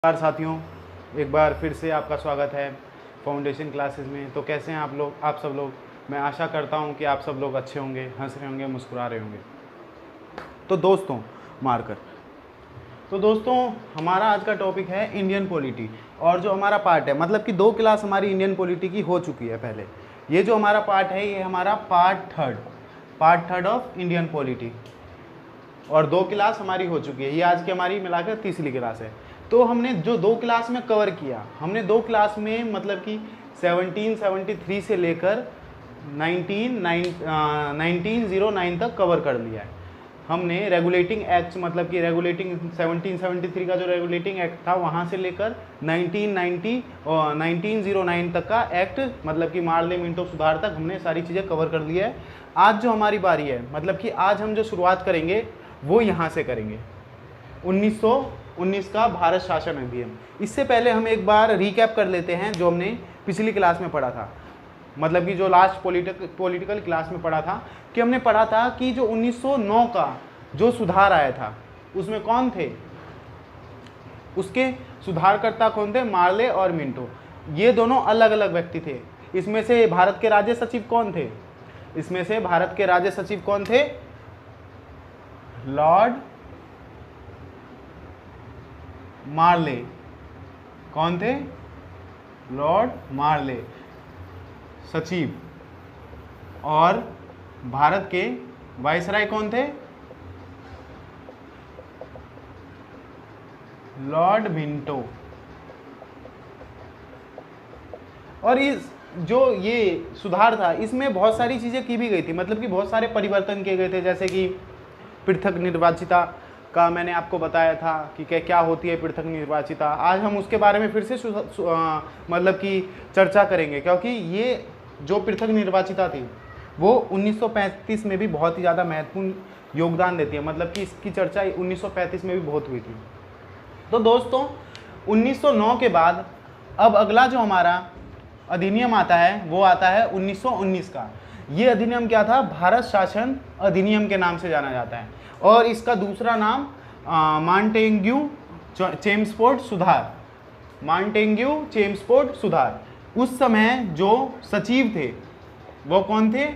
नमस्कार साथियों, एक बार फिर से आपका स्वागत है फाउंडेशन क्लासेस में। तो कैसे हैं आप सब लोग। मैं आशा करता हूं कि आप सब लोग अच्छे होंगे, हंस रहे होंगे, मुस्कुरा रहे होंगे। तो दोस्तों हमारा आज का टॉपिक है इंडियन पॉलिटी। और जो हमारा पार्ट है, मतलब कि 2 क्लास हमारी इंडियन पॉलिटी की हो चुकी है पहले। ये जो हमारा पार्ट है ये हमारा part third of Indian polity, और 2 क्लास हमारी हो चुकी है। ये आज की हमारी मिलाकर तीसरी क्लास है। तो हमने जो 2 क्लास में कवर किया, हमने 2 क्लास में मतलब कि 1773 से लेकर 1909 तक कवर कर लिया है हमने। रेगुलेटिंग एक्ट, मतलब कि रेगुलेटिंग 1773 का जो रेगुलेटिंग एक्ट था वहाँ से लेकर 1990 और 1909 तक का एक्ट, मतलब कि मार्ले मिंटो सुधार तक हमने सारी चीज़ें कवर कर ली है। आज जो हमारी बारी है, मतलब कि आज हम जो शुरुआत करेंगे वो यहाँ से करेंगे, 1919 का भारत शासन अधिनियम। इससे पहले हम एक बार रिकैप कर लेते हैं जो हमने पिछली क्लास में पढ़ा था, मतलब कि जो लास्ट पॉलिटिकल क्लास में पढ़ा था। कि हमने पढ़ा था कि जो 1909 का जो सुधार आया था उसमें कौन थे, उसके सुधारकर्ता कौन थे, मार्ले और मिंटो। ये दोनों अलग अलग व्यक्ति थे। इसमें से भारत के राज्य सचिव कौन थे, लॉर्ड मार्ले। कौन थे, लॉर्ड मार्ले सचिव। और भारत के वायसराय कौन थे, लॉर्ड मिंटो। और इस जो ये सुधार था इसमें बहुत सारी चीज़ें की भी गई थी, मतलब कि बहुत सारे परिवर्तन किए गए थे। जैसे कि पृथक निर्वाचिता का मैंने आपको बताया था कि क्या होती है पृथक निर्वाचिता। आज हम उसके बारे में फिर से मतलब कि चर्चा करेंगे, क्योंकि ये जो पृथक निर्वाचिता थी वो 1935 में भी बहुत ही ज़्यादा महत्वपूर्ण योगदान देती है। मतलब कि इसकी चर्चा 1935 में भी बहुत हुई थी। तो दोस्तों 1909 के बाद अब अगला जो हमारा अधिनियम आता है वो आता है 1919 का। ये अधिनियम क्या था, भारत शासन अधिनियम के नाम से जाना जाता है। और इसका दूसरा नाम मॉन्टेग्यू चेम्सफोर्ड सुधार। उस समय जो सचिव थे वो कौन थे,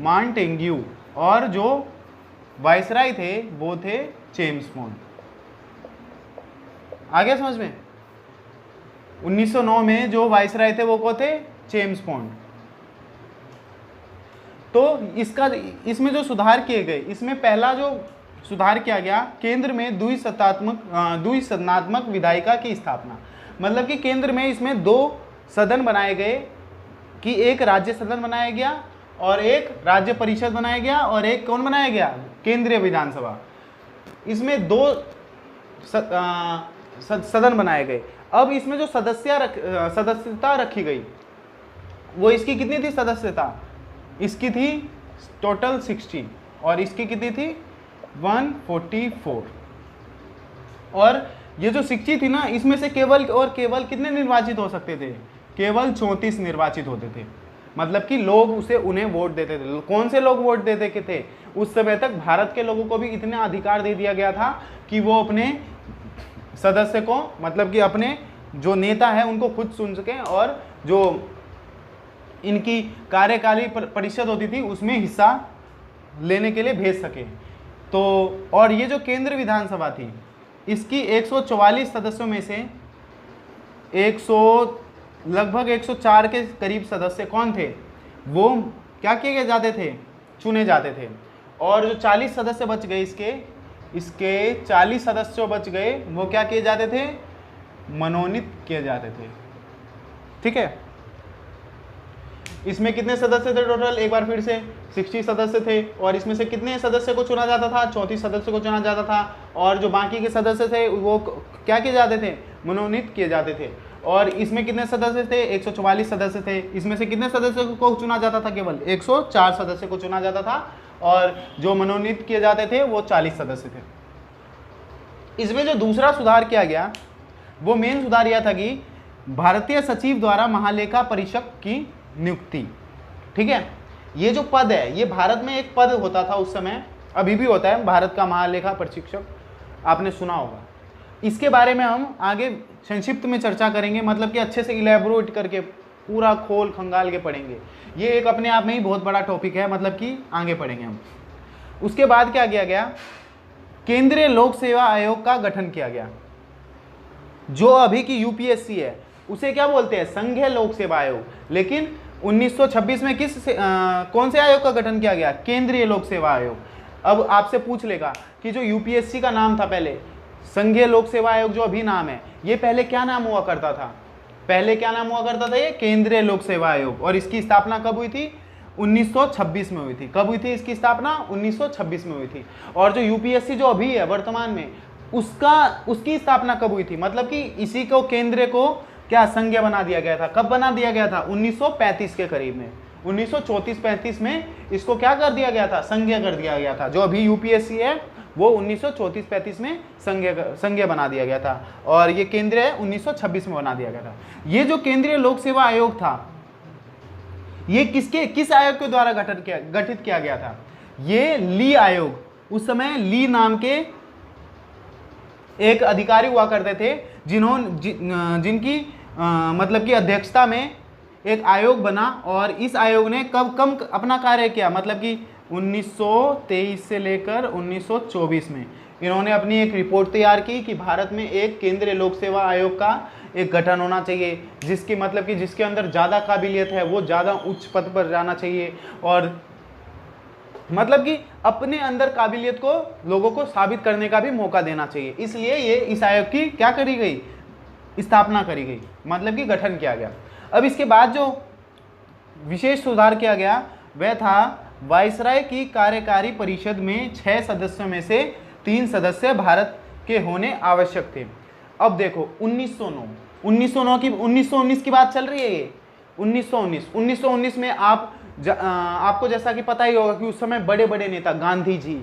मॉन्टेग्यू, और जो वायसराय थे वो थे चेम्सफोर्ड। आ गया समझ में। 1909 में जो वायसराय थे वो कौन थे, चेम्सफोर्ड। तो इसमें जो सुधार किए गए, इसमें पहला जो सुधार किया गया, केंद्र में द्विसदनात्मक विधायिका की स्थापना। मतलब कि केंद्र में इसमें 2 सदन बनाए गए, कि एक राज्य सदन बनाया गया और एक राज्य परिषद बनाया गया, और एक कौन बनाया गया, केंद्रीय विधानसभा। इसमें 2 सदन बनाए गए। अब इसमें जो सदस्यता रखी गई वो इसकी कितनी थी सदस्यता, इसकी थी टोटल 60, और इसकी कितनी थी 144। और ये जो 60 थी ना, इसमें से केवल कितने निर्वाचित हो सकते थे, केवल 34 निर्वाचित होते थे। मतलब कि लोग उन्हें वोट देते थे। कौन से लोग वोट देते के थे, उस समय तक भारत के लोगों को भी इतना अधिकार दे दिया गया था कि वो अपने सदस्य को, मतलब कि अपने जो नेता है उनको खुद चुन सकें, और जो इनकी कार्यकारी परिषद होती थी उसमें हिस्सा लेने के लिए भेज सके। तो और ये जो केंद्र विधानसभा थी इसकी 144 सदस्यों में से लगभग 104 के करीब सदस्य कौन थे, वो क्या किए जाते थे, चुने जाते थे। और जो 40 सदस्य बच गए, इसके 40 सदस्य बच गए, वो क्या किए जाते थे, मनोनीत किए जाते थे। ठीक है। इसमें कितने सदस्य थे टोटल, एक बार फिर से 60 सदस्य थे। और इसमें से कितने सदस्य को चुना जाता था, 34 सदस्य को चुना जाता था। और जो बाकी के सदस्य थे वो क्या किए जाते थे, मनोनीत किए जाते थे। और इसमें कितने सदस्य थे, 144 सदस्य थे। इसमें से कितने सदस्यों को चुना जाता था, केवल 104 सदस्य को चुना जाता था। और जो मनोनीत किए जाते थे वो 40 सदस्य थे। इसमें जो दूसरा सुधार किया गया वो मेन सुधार यह था कि भारतीय सचिव द्वारा महालेखा परीक्षक की नियुक्ति। ठीक है। ये जो पद है, ये भारत में एक पद होता था उस समय, अभी भी होता है, भारत का महालेखा परीक्षक, आपने सुना होगा। इसके बारे में हम आगे संक्षिप्त में चर्चा करेंगे, मतलब कि अच्छे से इलेबोरेट करके पूरा खोल खंगाल के पढ़ेंगे। ये एक अपने आप में ही बहुत बड़ा टॉपिक है, मतलब कि आगे पढ़ेंगे हम। उसके बाद क्या किया गया, केंद्रीय लोक सेवा आयोग का गठन किया गया। जो अभी की यूपीएससी है उसे क्या बोलते हैं, संघीय लोक सेवा आयोग। लेकिन 1926 में कौन से आयोग का गठन किया गया, केंद्रीय लोक सेवा आयोग। अब आपसे पूछ लेगा कि जो यूपीएससी का नाम था पहले, संघीय लोक सेवा आयोग जो अभी नाम है, ये पहले क्या नाम हुआ करता था, पहले क्या नाम हुआ करता था, ये केंद्रीय लोक सेवा आयोग। और इसकी स्थापना कब हुई थी, 1926 में हुई थी। कब हुई थी इसकी स्थापना, 1926 में हुई थी। और जो यूपीएससी जो अभी है वर्तमान में, उसकी स्थापना कब हुई थी, मतलब कि इसी को केंद्र को क्या संघीय बना दिया गया था। कब बना दिया गया था, 1935 के करीब में, 1934-35 में इसको क्या कर दिया गया था, संघीय कर दिया गया था। जो अभी यूपीएससी है वो 1934-35 में संघीय बना दिया गया था, और ये केंद्रीय 1926 में बना दिया गया था। ये जो केंद्रीय लोक सेवा आयोग था, ये किस आयोग के द्वारा गठित किया गया था, ये ली आयोग। उस समय ली नाम के एक अधिकारी हुआ करते थे, जिनकी मतलब की अध्यक्षता में एक आयोग बना। और इस आयोग ने कब अपना कार्य किया, मतलब कि 1923 से लेकर 1924 में इन्होंने अपनी एक रिपोर्ट तैयार की कि भारत में एक केंद्रीय लोक सेवा आयोग का एक गठन होना चाहिए, जिसकी मतलब कि जिसके अंदर ज़्यादा काबिलियत है, वो ज़्यादा उच्च पद पर जाना चाहिए, और मतलब कि अपने अंदर काबिलियत को लोगों को साबित करने का भी मौका देना चाहिए। इसलिए ये इस आयोग की क्या करी गई, स्थापना करी गई, मतलब कि गठन किया गया। अब इसके बाद जो विशेष सुधार किया गया वह था वायसराय की कार्यकारी परिषद में 6 सदस्यों में से 3 सदस्य भारत के होने आवश्यक थे। अब देखो 1919 की बात चल रही है ये। 1919 में आपको जैसा कि पता ही होगा कि उस समय बड़े बड़े नेता गांधी जी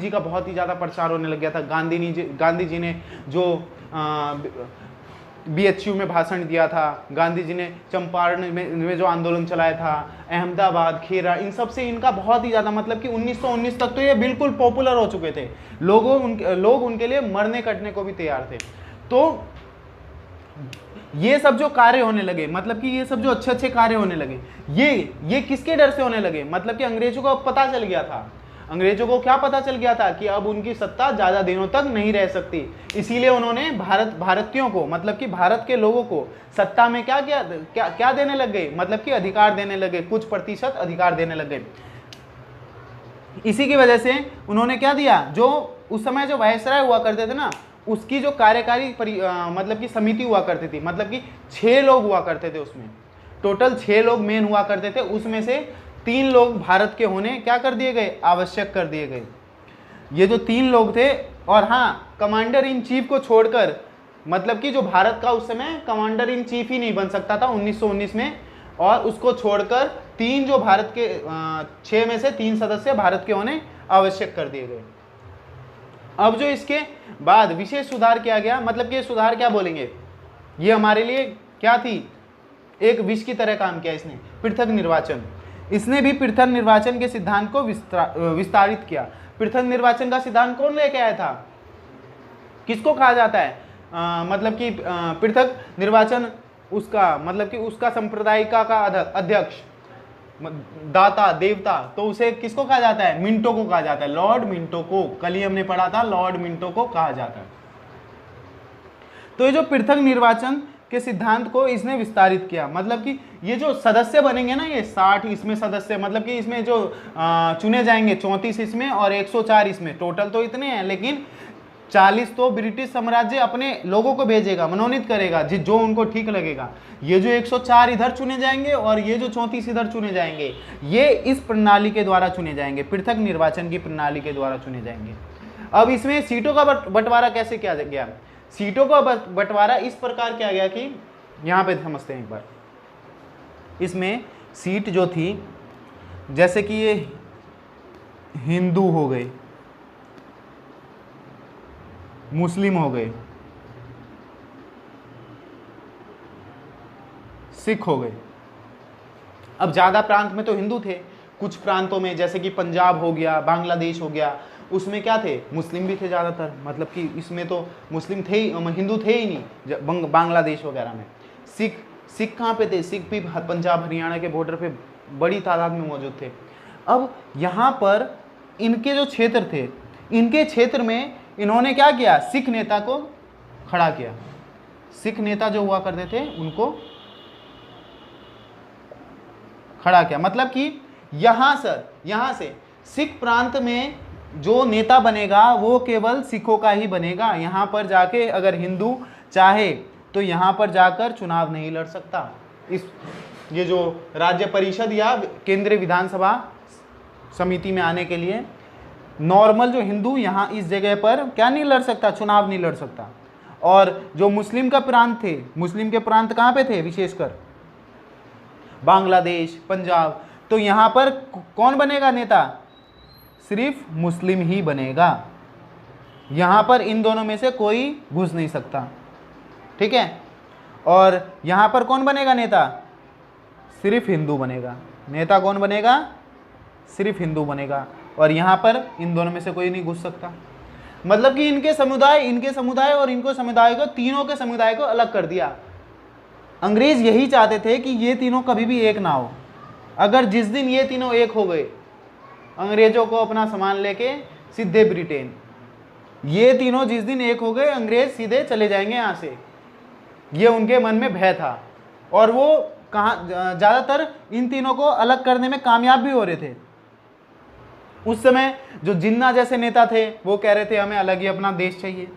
का बहुत ही ज़्यादा प्रचार होने लग गया था। गांधी जी ने जो BHU में भाषण दिया था, गांधी जी ने चंपारण में जो आंदोलन चलाया था, अहमदाबाद, खेरा, इन सब से इनका बहुत ही ज़्यादा, मतलब कि 1919 तक तो ये बिल्कुल पॉपुलर हो चुके थे। लोग उनके लिए मरने कटने को भी तैयार थे। तो ये सब जो कार्य होने लगे, मतलब कि ये सब जो अच्छे अच्छे कार्य होने लगे, ये किसके डर से होने लगे, मतलब कि अंग्रेजों को पता चल गया था। अंग्रेजों को क्या पता चल गया था कि अब उनकी सत्ता ज़्यादा दिनों तक नहीं रह सकती। इसीलिए उन्होंने भारतीयों को, मतलब कि भारत के लोगों को सत्ता में क्या देने लग गए, मतलब कि अधिकार देने लगे, कुछ प्रतिशत अधिकार देने लग गए। इसी की वजह से उन्होंने क्या दिया, जो उस समय जो वायसराय हुआ करते थे ना, उसकी जो कार्यकारी मतलब कि समिति हुआ करती थी, मतलब कि 6 लोग हुआ करते थे, उसमें टोटल 6 लोग मेन हुआ करते थे, उसमें से 3 लोग भारत के होने क्या कर दिए गए, आवश्यक कर दिए गए। ये जो 3 लोग थे, और हाँ, कमांडर इन चीफ को छोड़कर, मतलब कि जो भारत का उस समय कमांडर इन चीफ ही नहीं बन सकता था 1919 में, और उसको छोड़कर 3 जो भारत के 6 में से 3 सदस्य भारत के होने आवश्यक कर दिए गए। अब जो इसके बाद विशेष सुधार किया गया, मतलब कि ये सुधार क्या बोलेंगे, ये हमारे लिए क्या थी, एक विष की तरह काम किया इसने, पृथक निर्वाचन। इसने भी पृथक निर्वाचन के सिद्धांत को विस्तारित किया। पृथक निर्वाचन का सिद्धांत कौन लेके आया था, किसको कहा जाता है, मतलब कि पृथक निर्वाचन उसका, मतलब कि उसका संप्रदायिका का अध्यक्ष, दाता, देवता, तो उसे किसको कहा जाता है, मिंटो को कहा जाता है, लॉर्ड मिंटो को। कल ही हमने पढ़ा था, लॉर्ड मिंटो को कहा जाता है। तो ये जो पृथक निर्वाचन के सिद्धांत को इसने विस्तारित किया, मतलब कि ये जो सदस्य बनेंगे ना, ये 60 इसमें सदस्य, मतलब कि इसमें जो चुने जाएंगे 34 इसमें और 104 इसमें, टोटल तो इतने हैं, लेकिन 40 तो ब्रिटिश साम्राज्य अपने लोगों को भेजेगा, मनोनीत करेगा जो उनको ठीक लगेगा। ये जो 104 इधर चुने जाएंगे और ये जो 34 इधर चुने जाएंगे, ये इस प्रणाली के द्वारा चुने जाएंगे, पृथक निर्वाचन की प्रणाली के द्वारा चुने जाएंगे। अब इसमें सीटों का बंटवारा कैसे किया गया, सीटों का बंटवारा इस प्रकार किया गया कि यहाँ पे समझते हैं एक बार। इसमें सीट जो थी, जैसे कि ये हिंदू हो गए, मुस्लिम हो गए, सिख हो गए। अब ज़्यादा प्रांत में तो हिंदू थे, कुछ प्रांतों में जैसे कि पंजाब हो गया, बांग्लादेश हो गया, उसमें क्या थे, मुस्लिम भी थे ज़्यादातर, मतलब कि इसमें तो मुस्लिम थे ही, हिंदू थे ही नहीं बांग्लादेश वगैरह में। सिख कहाँ पे थे, सिख भी पंजाब हरियाणा के बॉर्डर पे बड़ी तादाद में मौजूद थे। अब यहाँ पर इनके जो क्षेत्र थे, इनके क्षेत्र में इन्होंने क्या किया, सिख नेता को खड़ा किया। सिख नेता जो हुआ करते थे उनको खड़ा किया, मतलब कि यहाँ से सिख प्रांत में जो नेता बनेगा वो केवल सिखों का ही बनेगा। यहाँ पर जाके अगर हिंदू चाहे तो यहाँ पर जाकर चुनाव नहीं लड़ सकता। ये जो राज्य परिषद या केंद्रीय विधानसभा समिति में आने के लिए नॉर्मल जो हिंदू यहाँ इस जगह पर क्या नहीं लड़ सकता, चुनाव नहीं लड़ सकता। और जो मुस्लिम का प्रांत थे, मुस्लिम के प्रांत कहाँ पे थे, विशेषकर बांग्लादेश, पंजाब, तो यहाँ पर कौन बनेगा नेता, सिर्फ मुस्लिम ही बनेगा। यहाँ पर इन दोनों में से कोई घुस नहीं सकता, ठीक है। और यहाँ पर कौन बनेगा नेता, सिर्फ हिंदू बनेगा। नेता कौन बनेगा, सिर्फ हिंदू बनेगा। और यहाँ पर इन दोनों में से कोई नहीं घुस सकता। मतलब कि इनके समुदाय और इनको समुदाय को, तीनों के समुदाय को अलग कर दिया। अंग्रेज यही चाहते थे कि ये तीनों कभी भी एक ना हो। अगर जिस दिन ये तीनों एक हो गए, अंग्रेजों को अपना सामान लेके सीधे ब्रिटेन, ये तीनों जिस दिन एक हो गए, अंग्रेज सीधे चले जाएंगे यहाँ से। ये उनके मन में भय था। और वो कहाँ ज़्यादातर इन तीनों को अलग करने में कामयाब भी हो रहे थे। उस समय जो जिन्ना जैसे नेता थे वो कह रहे थे हमें अलग ही अपना देश चाहिए,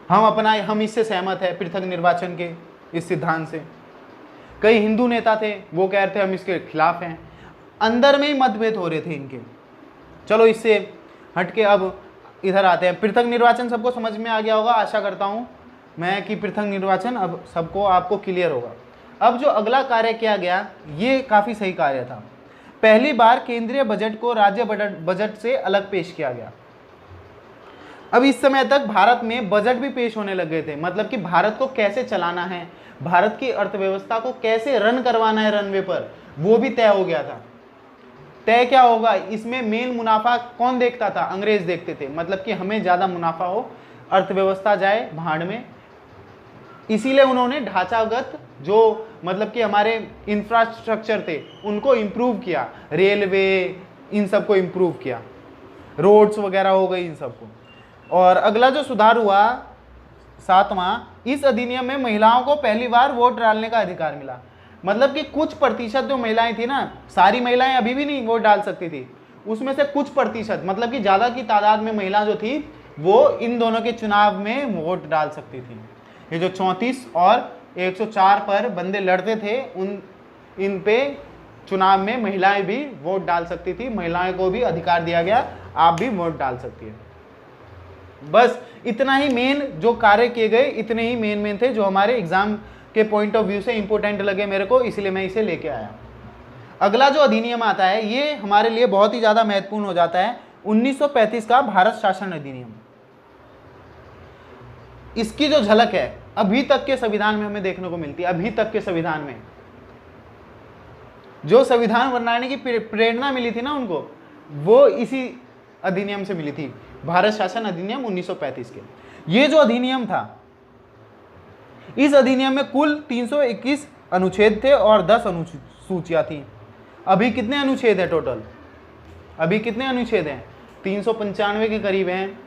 हम इससे सहमत है, पृथक निर्वाचन के इस सिद्धांत से। कई हिंदू नेता थे वो कह रहे थे हम इसके खिलाफ हैं। अंदर में ही मतभेद हो रहे थे इनके। चलो इससे हटके अब इधर आते हैं। पृथक निर्वाचन सबको समझ में आ गया होगा, आशा करता हूँ मैं कि पृथक निर्वाचन अब सबको आपको क्लियर होगा। अब जो अगला कार्य किया गया ये काफ़ी सही कार्य था। पहली बार केंद्रीय बजट को राज्य बजट से अलग पेश किया गया। अब इस समय तक भारत में बजट भी पेश होने लग गए थे, मतलब कि भारत को कैसे चलाना है, भारत की अर्थव्यवस्था को कैसे रन करवाना है रनवे पर, वो भी तय हो गया था। तय क्या होगा, इसमें मेन मुनाफा कौन देखता था, अंग्रेज देखते थे। मतलब कि हमें ज़्यादा मुनाफा हो, अर्थव्यवस्था जाए भाड़ में। इसीलिए उन्होंने ढांचागत जो मतलब कि हमारे इंफ्रास्ट्रक्चर थे उनको इम्प्रूव किया, रेलवे इन सबको इम्प्रूव किया, रोड्स वगैरह हो गई इन सबको। और अगला जो सुधार हुआ 7वां, इस अधिनियम में महिलाओं को पहली बार वोट डालने का अधिकार मिला। मतलब कि कुछ प्रतिशत जो महिलाएं थी ना, सारी महिलाएं अभी भी नहीं वोट डाल सकती थी, उसमें से कुछ प्रतिशत, मतलब कि ज़्यादा की तादाद में महिला जो थी वो इन दोनों के चुनाव में वोट डाल सकती थी। ये जो 34 और 104 पर बंदे लड़ते थे इन पे चुनाव में महिलाएं भी वोट डाल सकती थी। महिलाएं को भी अधिकार दिया गया, आप भी वोट डाल सकती है। बस इतना ही मेन जो कार्य किए गए, इतने ही मेन थे जो हमारे एग्जाम के पॉइंट ऑफ व्यू से इंपॉर्टेंट लगे मेरे को, इसलिए मैं इसे लेके आया। अगला जो अधिनियम आता है ये हमारे लिए बहुत ही ज़्यादा महत्वपूर्ण हो जाता है, 1935 का भारत शासन अधिनियम। इसकी जो झलक है अभी तक के संविधान में हमें देखने को मिलती है। अभी तक के संविधान में जो संविधान बनाने की प्रेरणा मिली थी ना उनको, वो इसी अधिनियम से मिली थी, भारत शासन अधिनियम 1935 के। ये जो अधिनियम था, इस अधिनियम में कुल 321 अनुच्छेद थे और 10 अनुसूचियां थी। अभी कितने अनुच्छेद हैं टोटल, अभी कितने अनुच्छेद हैं, 395 के करीब हैं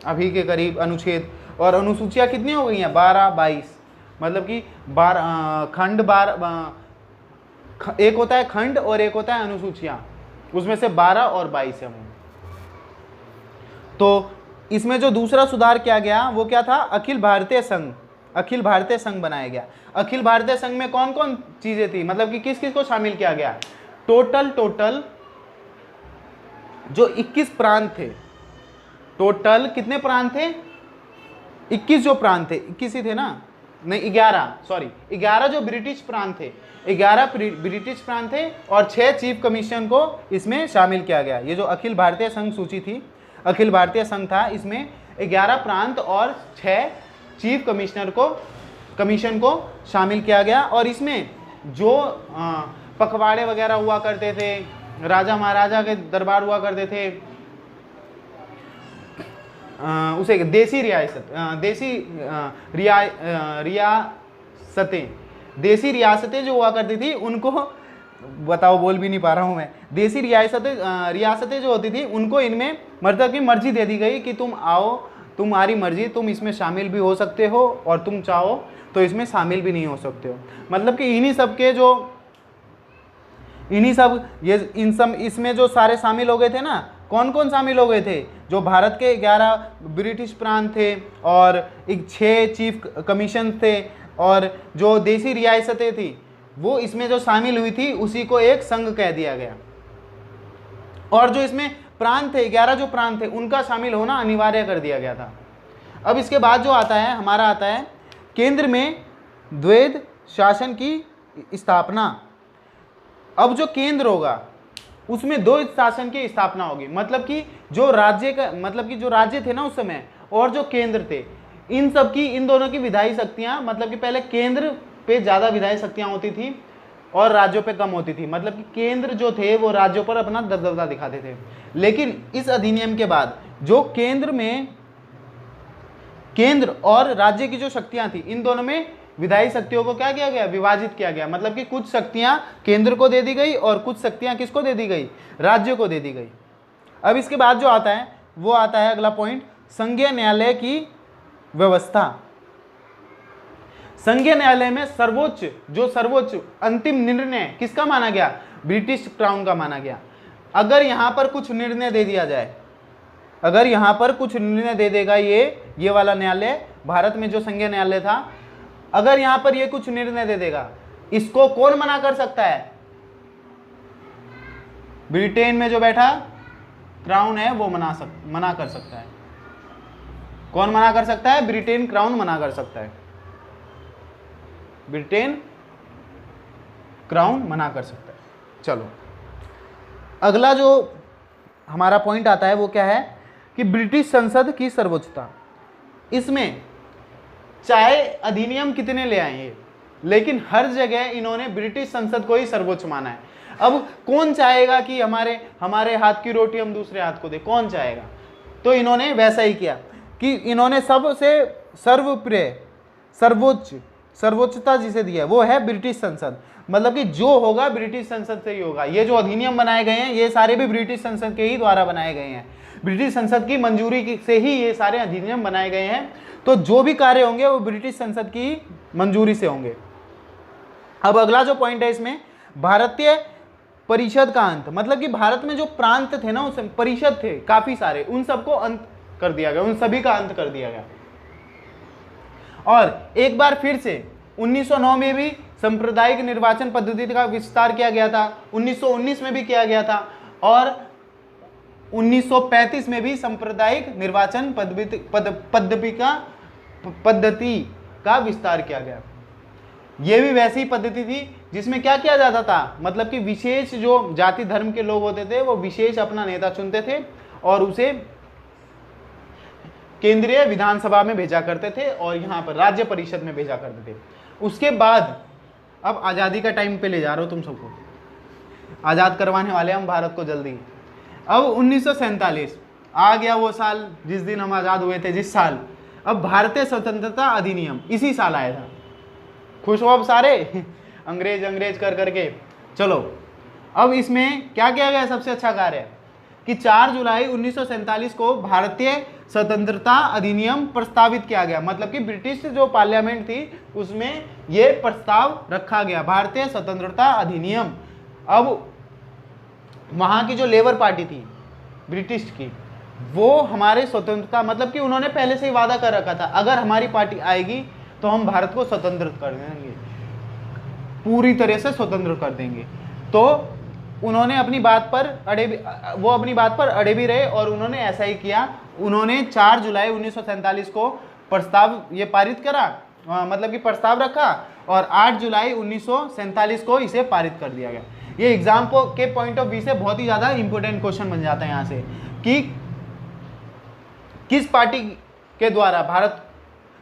अभी के करीब अनुच्छेद। और अनुसूचियां कितनी हो गई हैं, 12-22। मतलब कि 12 खंड, एक होता है खंड और एक होता है अनुसूचियां, उसमें से 12 और 22 है। तो इसमें जो दूसरा सुधार किया गया वो क्या था, अखिल भारतीय संघ बनाया गया। अखिल भारतीय संघ में कौन कौन चीजें थी, मतलब कि किस किस को शामिल किया गया। टोटल जो 21 प्रांत थे, टोटल कितने प्रांत थे, 21 जो प्रांत थे, 21 ही थे ना, नहीं 11 जो ब्रिटिश प्रांत थे, 11 ब्रिटिश प्रांत थे और 6 चीफ कमीशन को इसमें शामिल किया गया। ये जो अखिल भारतीय संघ सूची थी, अखिल भारतीय संघ था, इसमें 11 प्रांत और 6 चीफ कमीशन को शामिल किया गया। और इसमें जो पखवाड़े वगैरह हुआ करते थे, राजा महाराजा के दरबार हुआ करते थे, उसे देसी रियासत रियासतें, देसी रियासतें जो हुआ करती थी उनको, बताओ बोल भी नहीं पा रहा हूँ मैं, देसी रियासतें जो होती थी उनको इनमें मतलब की मर्जी दे दी गई कि तुम आओ, तुम्हारी मर्जी, तुम इसमें शामिल भी हो सकते हो और तुम चाहो तो इसमें शामिल भी नहीं हो सकते हो। मतलब कि इन्हीं सब के जो इन्हीं सब ये इन सब इसमें जो सारे शामिल हो गए थे ना, कौन कौन शामिल हो गए थे, जो भारत के 11 ब्रिटिश प्रांत थे और 6 चीफ कमीशन थे और जो देसी रियासतें थी वो इसमें जो शामिल हुई थी उसी को एक संघ कह दिया गया। और जो इसमें प्रांत थे, 11 जो प्रांत थे उनका शामिल होना अनिवार्य कर दिया गया था। अब इसके बाद जो आता है हमारा आता है केंद्र में द्वैध शासन की स्थापना। अब जो केंद्र होगा उसमें द्वैध शासन की स्थापना होगी, मतलब कि जो राज्य का मतलब कि जो राज्य थे ना उस समय और जो केंद्र थे, इन सब की, इन दोनों की विधायी शक्तियां, मतलब कि पहले केंद्र पे ज़्यादा विधायी शक्तियां होती थी और राज्यों पे कम होती थी। मतलब कि केंद्र जो थे वो राज्यों पर अपना दबदबा दिखाते थे। लेकिन इस अधिनियम के बाद जो केंद्र और राज्य की जो शक्तियां थी, इन दोनों में विधायी शक्तियों को क्या किया गया, विभाजित किया गया। मतलब कि कुछ शक्तियां केंद्र को दे दी गई और कुछ शक्तियां किसको दे दी गई, राज्य को दे दी गई। अब इसके बाद जो आता है वो आता है अगला पॉइंट, संघीय न्यायालय की व्यवस्था। संघीय न्यायालय में सर्वोच्च अंतिम निर्णय किसका माना गया, ब्रिटिश क्राउन का माना गया। अगर यहां पर कुछ निर्णय दे दिया जाए, अगर यहां पर कुछ निर्णय दे देगा ये वाला न्यायालय, भारत में जो संघीय न्यायालय था, अगर यहां पर ये कुछ निर्णय दे देगा, इसको कौन मना कर सकता है, ब्रिटेन में जो बैठा क्राउन है वो मना कर सकता है। कौन मना कर सकता है, ब्रिटेन क्राउन मना कर सकता है, ब्रिटेन क्राउन मना कर सकता है। चलो अगला जो हमारा पॉइंट आता है वो क्या है कि ब्रिटिश संसद की सर्वोच्चता। इसमें चाहे अधिनियम कितने ले आए ये, लेकिन हर जगह इन्होंने ब्रिटिश संसद को ही सर्वोच्च माना है। अब कौन चाहेगा कि हमारे हाथ की रोटी हम दूसरे हाथ को दे, कौन चाहेगा? तो इन्होंने वैसा ही किया कि इन्होंने सबसे सर्वप्रिय सर्वोच्चता जिसे दिया वो है ब्रिटिश संसद। मतलब कि जो होगा ब्रिटिश संसद से ही होगा। ये जो अधिनियम बनाए गए हैं ये सारे भी ब्रिटिश संसद के ही द्वारा बनाए गए हैं, ब्रिटिश संसद की मंजूरी से ही ये सारे अधिनियम बनाए गए हैं। तो जो भी कार्य होंगे वो ब्रिटिश संसद की मंजूरी से होंगे। अब अगला जो पॉइंट है इसमें, भारतीय परिषद का अंत। मतलब कि भारत में जो प्रांत थे ना, उस परिषद थे काफी सारे, उन सबको अंत कर दिया गया, उन सभी का अंत कर दिया गया। और एक बार फिर से 1909 में भी सांप्रदायिक निर्वाचन पद्धति का विस्तार किया गया था, 1919 में भी किया गया था और 1935 में भी सांप्रदायिक निर्वाचन पद्धति का विस्तार किया गया। यह भी वैसी पद्धति थी जिसमें क्या किया जाता था, मतलब कि विशेष जो जाति धर्म के लोग होते थे वो विशेष अपना नेता चुनते थे और उसे केंद्रीय विधानसभा में भेजा करते थे और यहाँ पर राज्य परिषद में भेजा करते थे। उसके बाद अब आज़ादी का टाइम पे ले जा रहा हूँ तुम सबको, आज़ाद करवाने वाले हम भारत को जल्दी। अब 1947 आ गया वो साल जिस दिन हम आज़ाद हुए थे, जिस साल। अब भारतीय स्वतंत्रता अधिनियम इसी साल आया था। खुश हो अब सारे, अंग्रेज कर करके। चलो अब इसमें क्या किया गया, सबसे अच्छा कार्य कि 4 जुलाई 1947 को भारतीय स्वतंत्रता अधिनियम प्रस्तावित किया गया। मतलब कि ब्रिटिश जो पार्लियामेंट थी उसमें यह प्रस्ताव रखा गया, भारतीय स्वतंत्रता अधिनियम। अब वहां की जो लेबर पार्टी थी ब्रिटिश की, वो हमारे स्वतंत्रता, मतलब कि उन्होंने पहले से ही वादा कर रखा था अगर हमारी पार्टी आएगी तो हम भारत को स्वतंत्र कर देंगे, पूरी तरह से स्वतंत्र कर देंगे। तो उन्होंने अपनी बात पर अड़े भी रहे और उन्होंने ऐसा ही किया। उन्होंने 4 जुलाई 1947 को प्रस्ताव ये पारित करा, मतलब कि प्रस्ताव रखा और 8 जुलाई 1947 को इसे पारित कर दिया गया। ये एग्जाम के पॉइंट ऑफ व्यू से बहुत ही ज़्यादा इंपॉर्टेंट क्वेश्चन बन जाता है यहाँ से कि किस पार्टी के द्वारा भारत,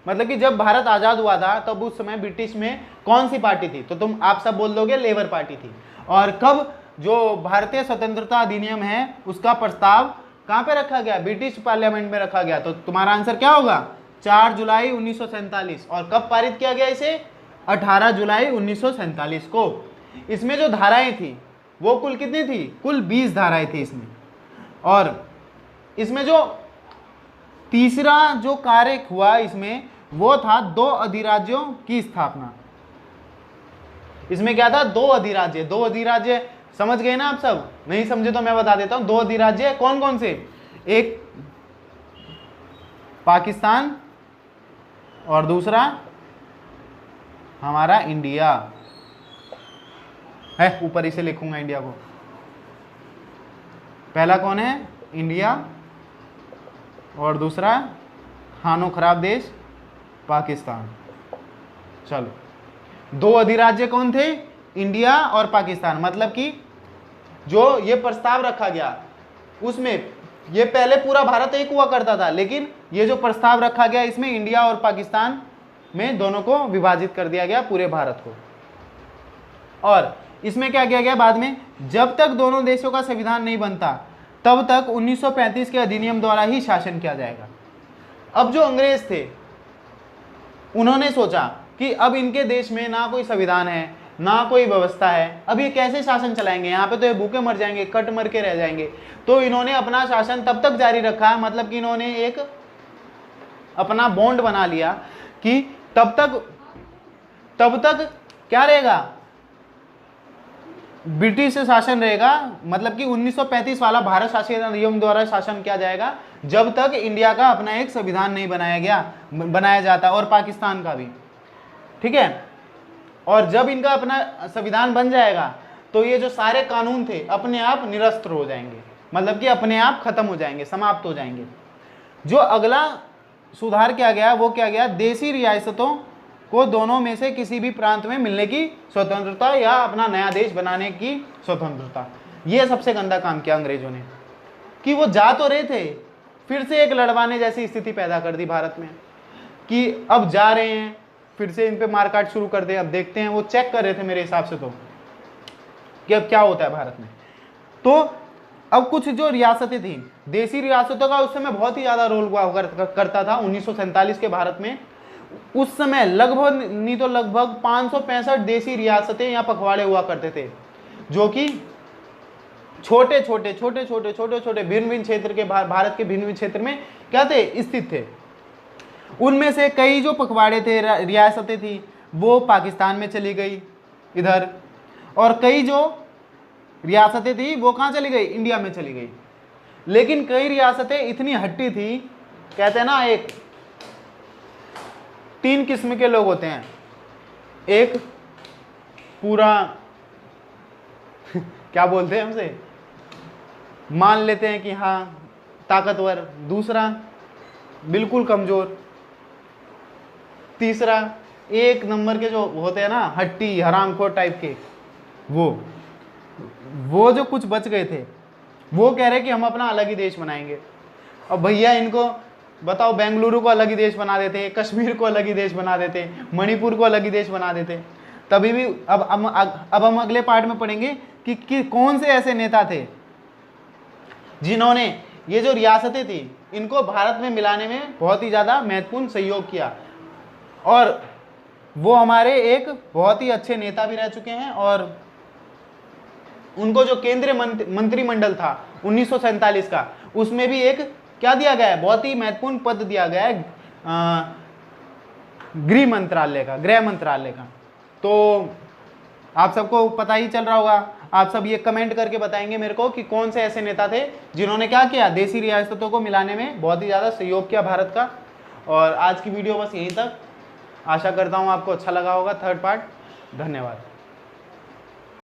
मतलब कि जब भारत आज़ाद हुआ था तब उस समय ब्रिटिश में कौन सी पार्टी थी, तो आप सब बोल दोगे लेबर पार्टी थी। और कब जो भारतीय स्वतंत्रता अधिनियम है उसका प्रस्ताव कहाँ पे रखा गया? ब्रिटिश पार्लियामेंट में रखा गया। तो तुम्हारा आंसर क्या होगा? 4 जुलाई 1947। और कब पारित किया गया इसे? 18 जुलाई 1947 को। इसमें जो धाराएं थी वो कुल कितनी थी? कुल 20 धाराएं थी इसमें। और इसमें जो तीसरा जो कार्य हुआ इसमें वो था 2 अधिराज्यों की स्थापना। इसमें क्या था? 2 अधिराज्य। 2 अधिराज्य समझ गए ना आप सब? नहीं समझे तो मैं बता देता हूं। 2 अधिराज्य कौन कौन से? एक पाकिस्तान और दूसरा हमारा इंडिया है। ऊपर इसे लिखूंगा इंडिया को। पहला कौन है? इंडिया, और दूसरा खानो खराब देश पाकिस्तान। चलो 2 अधिराज्य कौन थे? इंडिया और पाकिस्तान। मतलब कि जो ये प्रस्ताव रखा गया उसमें ये पहले पूरा भारत एक हुआ करता था, लेकिन ये जो प्रस्ताव रखा गया इसमें इंडिया और पाकिस्तान में दोनों को विभाजित कर दिया गया, पूरे भारत को। और इसमें क्या किया गया बाद में? जब तक दोनों देशों का संविधान नहीं बनता तब तक 1935 के अधिनियम द्वारा ही शासन किया जाएगा। अब जो अंग्रेज थे उन्होंने सोचा कि अब इनके देश में ना कोई संविधान है ना कोई व्यवस्था है, अब ये कैसे शासन चलाएंगे? यहाँ पे तो ये भूखे मर जाएंगे, कट मर के रह जाएंगे। तो इन्होंने अपना शासन तब तक जारी रखा, मतलब कि इन्होंने एक अपना बॉन्ड बना लिया कि तब तक क्या रहेगा? ब्रिटिश शासन रहेगा। मतलब कि 1935 वाला भारत शासन अधिनियम द्वारा शासन किया जाएगा जब तक इंडिया का अपना एक संविधान नहीं बनाया जाता, और पाकिस्तान का भी। ठीक है। और जब इनका अपना संविधान बन जाएगा तो ये जो सारे कानून थे अपने आप निरस्त्र हो जाएंगे, मतलब कि अपने आप खत्म हो जाएंगे, समाप्त हो जाएंगे। जो अगला सुधार किया गया वो क्या गया? देशी रियासतों को दोनों में से किसी भी प्रांत में मिलने की स्वतंत्रता या अपना नया देश बनाने की स्वतंत्रता। ये सबसे गंदा काम किया अंग्रेजों ने, कि वो जा तो रहे थे, फिर से एक लड़वाने जैसी स्थिति पैदा कर दी भारत में कि अब जा रहे हैं, फिर से इन पे मारकाट शुरू कर दे। अब देखते हैं, वो चेक कर रहे थे मेरे हिसाब से तो कि अब क्या होता है भारत में। तो अब कुछ जो रियासतें थी, देशी रियासतों का उस समय बहुत ही ज्यादा रोल हुआ करता था 1947 के भारत में। उस समय लगभग नहीं तो लगभग 565 देशी रियासतें या पखवाड़े हुआ करते थे, जो कि छोटे छोटे भिन्न भिन्न क्षेत्र के, भारत के भिन्न भिन्न क्षेत्र में क्या थे? स्थित थे। उनमें से कई जो पखवाड़े थे, रियासतें थी, वो पाकिस्तान में चली गई इधर, और कई जो रियासतें थी वो कहाँ चली गई? इंडिया में चली गई। लेकिन कई रियासतें इतनी हट्टी थी, कहते हैं ना, एक 3 किस्म के लोग होते हैं। एक पूरा क्या बोलते हैं हमसे, मान लेते हैं कि हाँ ताकतवर, दूसरा बिल्कुल कमजोर, तीसरा एक नंबर के जो होते हैं ना हट्टी हरामखोर टाइप के, वो जो कुछ बच गए थे वो कह रहे कि हम अपना अलग ही देश बनाएंगे। और भैया इनको बताओ, बेंगलुरु को अलग ही देश बना देते, कश्मीर को अलग ही देश बना देते, मणिपुर को अलग ही देश बना देते। तभी भी अब हम अगले पार्ट में पढ़ेंगे कि कौन से ऐसे नेता थे जिन्होंने ये जो रियासतें थी इनको भारत में मिलाने में बहुत ही ज़्यादा महत्वपूर्ण सहयोग किया। और वो हमारे एक बहुत ही अच्छे नेता भी रह चुके हैं। और उनको जो केंद्रीय मंत्रिमंडल था 1947 का, उसमें भी एक क्या दिया गया है? बहुत ही महत्वपूर्ण पद दिया गया है, गृह मंत्रालय का। तो आप सबको पता ही चल रहा होगा। आप सब ये कमेंट करके बताएंगे मेरे को कि कौन से ऐसे नेता थे जिन्होंने क्या किया? देशी रियासतों को मिलाने में बहुत ही ज़्यादा सहयोग किया भारत का। और आज की वीडियो बस यहीं तक। आशा करता हूँ आपको अच्छा लगा होगा 3rd पार्ट। धन्यवाद।